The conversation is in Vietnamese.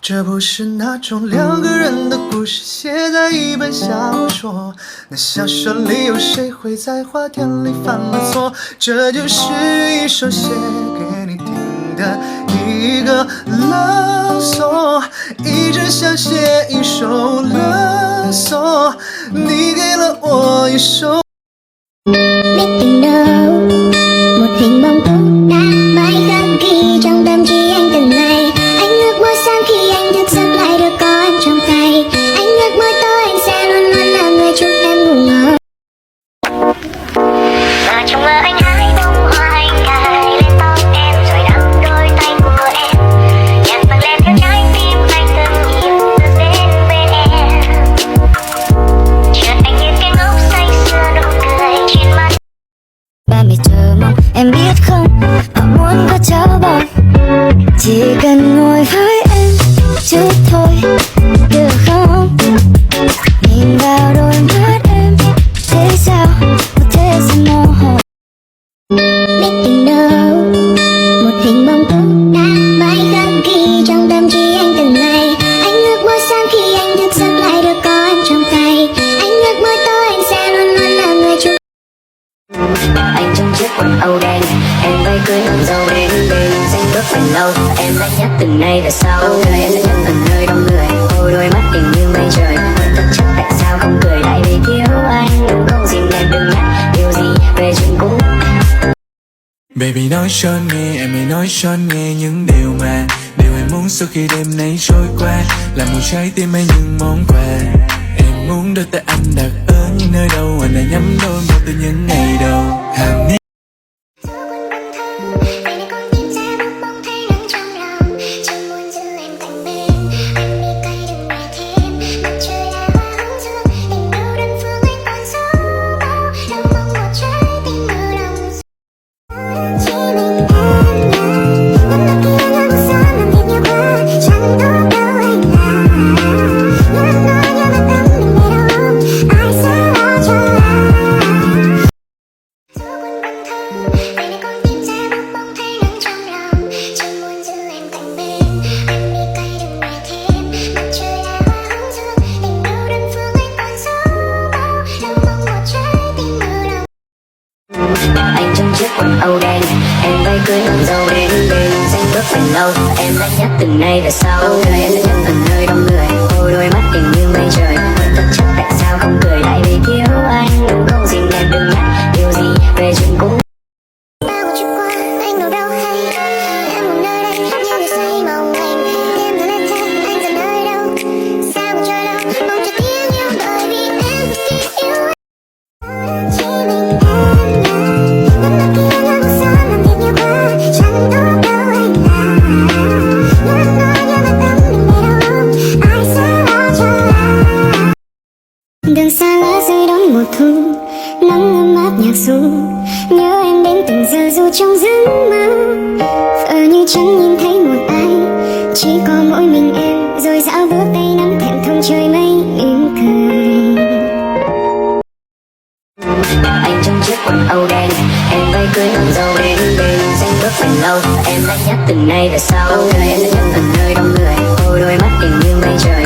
这不是那种两个人的故事，写在一本小说。那小说里有谁会在花田里犯了错？这就是一首写给你听的一个 love song， 一直想写一首 love song， 你给了我一首。biết từng đâu một hình bóng tối đã mãi khắc ghi trong tâm trí anh từng ngày. Anh ước mỗi sáng khi anh thức giấc lại được có em trong tay. Anh ước mỗi tối anh sẽ luôn luôn là người chúc em ngủ ngon. Và trong mơ anh hái bông hoa anh cài lên tóc em rồi nắm đôi tay của em. Nhạc vang lên theo trái tim anh từng nhịp bước đến bên em. Chợt anh như cái ngốc say sưa nụ cười trên mặt. Ba mẹ chờ mong em biết không, họ muốn có cháu bồng, chỉ cần ngồi với em chút thôi, được không? Nhìn vào đôi mắt em, thế sao có thể sẽ mơ hồ? Biết từng đâu một hình bóng tối đã mãi khắc ghi trong tâm trí anh từng ngày. Anh ước mỗi sáng khi anh thức giấc lại được có em trong tay. Anh ước mỗi tối anh sẽ luôn luôn là người chung. Anh trong chiếc quần âu đen, em váy cưới nàng dâu đến bên xanh bước phải lâu. Em đã nhắc từng nay về sau, đời em đã nhắc từng nơi đông người. Ôi đôi mắt tình như mây trời, quên tất chất tại sao không cười. Tại vì thiếu anh đúng không gì em đừng nhắc điều gì về chuyện cũ. Baby nói cho nghe, em hãy nói cho nghe những điều em muốn sau khi đêm nay trôi qua. Là một trái tim hay những món quà. Em muốn đôi tay anh đặt ở những nơi đâu, anh đã nhắm đôi một từ những ngày đầu. Hàm niên anh trong chiếc quần âu đen, em váy cưới nàng dâu đến bên xanh bước phải lâu. Em đã nhắc từng nay về sau, đời em đã nhắc từng nơi đông người. Ôi đôi mắt tình như mây trời, quên tất chất tại sao không cười. Tại vì thiếu anh đúng không gì em đừng nhắc điều gì về chuyện cũ. Bao chuyện qua anh đâu đâu hay, em một nơi đây như người say mộng anh. Đêm đã lên thêm anh giờ nơi đâu, sao mà trời đâu mong cho tiếng yêu. Bởi vì em cực kỳ yêu anh. Chỉ mình em đường xa lá rơi đón mùa thu, nắng ấm áp nhạc ru. Nhớ em đến từng giờ dù trong giấc mơ, vờ như chẳng nhìn thấy một ai, chỉ có mỗi mình em. Rồi dạo bước tay nắm thẹn thùng trời mây mỉm cười. Anh trong chiếc quần âu đen, em váy cưới nàng dâu đến bên xanh bước phải lâu. Em đã nhắc từng nay về sau, đời em đã nhắc từng nơi đông người. Ôi đôi mắt tình như mây trời,